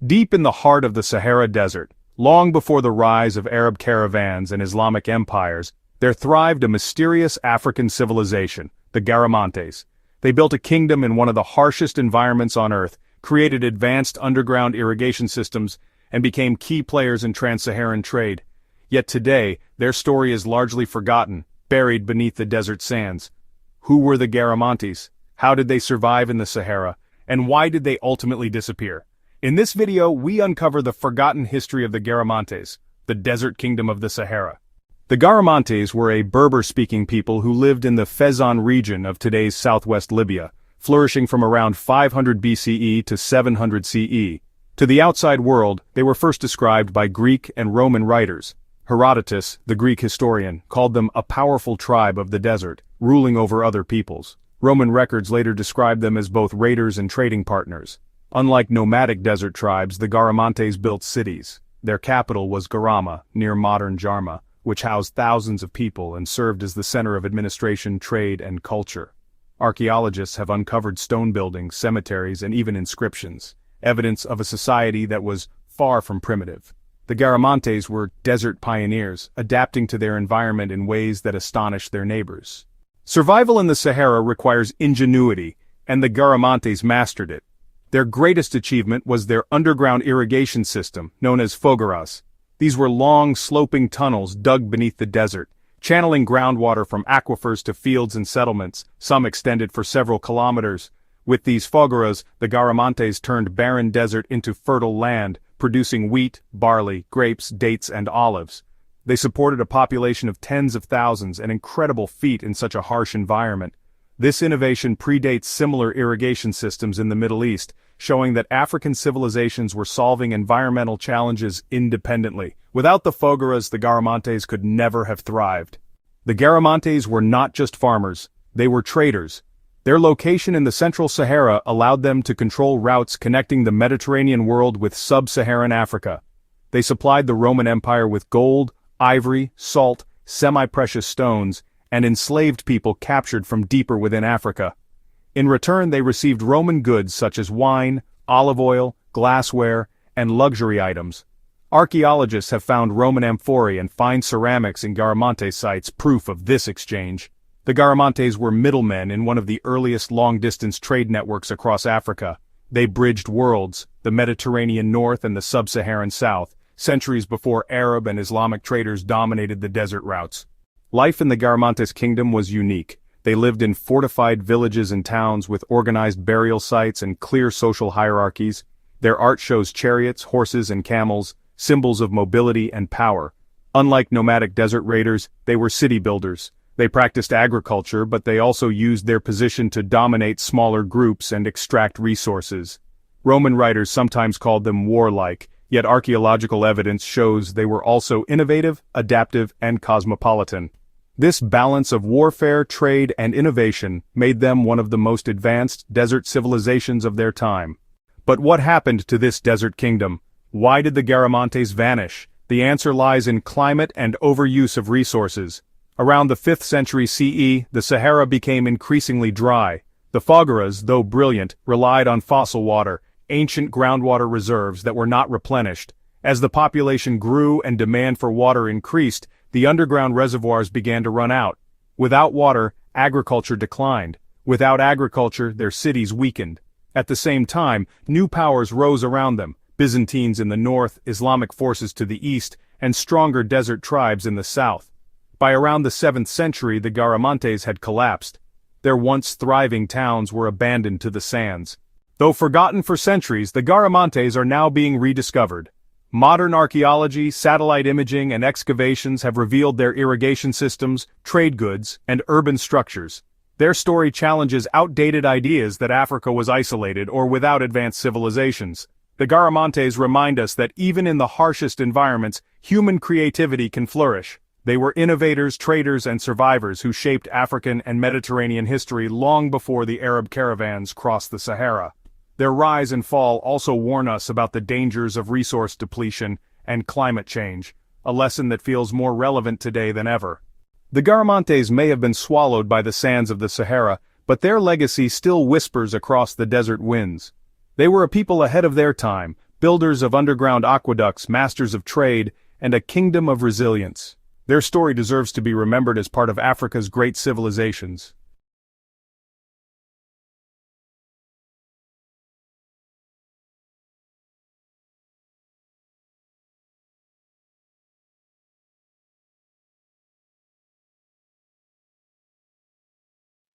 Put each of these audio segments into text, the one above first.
Deep in the heart of the Sahara Desert, long before the rise of Arab caravans and Islamic empires, there thrived a mysterious African civilization, the Garamantes. They built a kingdom in one of the harshest environments on Earth, created advanced underground irrigation systems, and became key players in trans-Saharan trade. Yet today, their story is largely forgotten, buried beneath the desert sands. Who were the Garamantes? How did they survive in the Sahara? And why did they ultimately disappear? In this video, we uncover the forgotten history of the Garamantes, the desert kingdom of the Sahara. The Garamantes were a Berber-speaking people who lived in the Fezzan region of today's southwest Libya, flourishing from around 500 BCE to 700 CE. To the outside world, they were first described by Greek and Roman writers. Herodotus, the Greek historian, called them a powerful tribe of the desert, ruling over other peoples. Roman records later described them as both raiders and trading partners. Unlike nomadic desert tribes, the Garamantes built cities. Their capital was Garama, near modern Jarma, which housed thousands of people and served as the center of administration, trade, and culture. Archaeologists have uncovered stone buildings, cemeteries, and even inscriptions, evidence of a society that was far from primitive. The Garamantes were desert pioneers, adapting to their environment in ways that astonished their neighbors. Survival in the Sahara requires ingenuity, and the Garamantes mastered it. Their greatest achievement was their underground irrigation system, known as fogaras. These were long, sloping tunnels dug beneath the desert, channeling groundwater from aquifers to fields and settlements, some extended for several kilometers. With these fogaras, the Garamantes turned barren desert into fertile land, producing wheat, barley, grapes, dates, and olives. They supported a population of tens of thousands, an incredible feat in such a harsh environment. This innovation predates similar irrigation systems in the Middle East, showing that African civilizations were solving environmental challenges independently. Without the fogaras, the Garamantes could never have thrived. The Garamantes were not just farmers, they were traders. Their location in the central Sahara allowed them to control routes connecting the Mediterranean world with sub-Saharan Africa. They supplied the Roman Empire with gold, ivory, salt, semi-precious stones, and enslaved people captured from deeper within Africa. In return, they received Roman goods such as wine, olive oil, glassware, and luxury items. Archaeologists have found Roman amphorae and fine ceramics in Garamantes sites, proof of this exchange. The Garamantes were middlemen in one of the earliest long-distance trade networks across Africa. They bridged worlds, the Mediterranean north and the sub-Saharan south, centuries before Arab and Islamic traders dominated the desert routes. Life in the Garamantes kingdom was unique. They lived in fortified villages and towns with organized burial sites and clear social hierarchies. Their art shows chariots, horses, and camels, symbols of mobility and power. Unlike nomadic desert raiders, they were city builders. They practiced agriculture, but they also used their position to dominate smaller groups and extract resources. Roman writers sometimes called them warlike, yet archaeological evidence shows they were also innovative, adaptive, and cosmopolitan. This balance of warfare, trade, and innovation made them one of the most advanced desert civilizations of their time. But what happened to this desert kingdom? Why did the Garamantes vanish? The answer lies in climate and overuse of resources. Around the 5th century CE, the Sahara became increasingly dry. The fogaras, though brilliant, relied on fossil water, ancient groundwater reserves that were not replenished. As the population grew and demand for water increased, the underground reservoirs began to run out. Without water, agriculture declined. Without agriculture, their cities weakened. At the same time, new powers rose around them, Byzantines in the north, Islamic forces to the east, and stronger desert tribes in the south. By around the 7th century, the Garamantes had collapsed. Their once thriving towns were abandoned to the sands. Though forgotten for centuries, the Garamantes are now being rediscovered. Modern archaeology, satellite imaging, and excavations have revealed their irrigation systems, trade goods, and urban structures. Their story challenges outdated ideas that Africa was isolated or without advanced civilizations. The Garamantes remind us that even in the harshest environments, human creativity can flourish. They were innovators, traders, and survivors who shaped African and Mediterranean history long before the Arab caravans crossed the Sahara. Their rise and fall also warn us about the dangers of resource depletion and climate change, a lesson that feels more relevant today than ever. The Garamantes may have been swallowed by the sands of the Sahara, but their legacy still whispers across the desert winds. They were a people ahead of their time, builders of underground aqueducts, masters of trade, and a kingdom of resilience. Their story deserves to be remembered as part of Africa's great civilizations.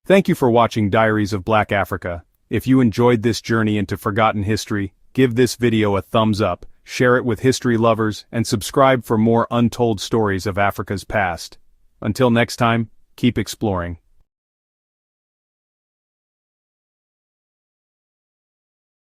Thank you for watching Diaries of Black Africa. If you enjoyed this journey into forgotten history, give this video a thumbs up, share it with history lovers, and subscribe for more untold stories of Africa's past. Until next time, keep exploring.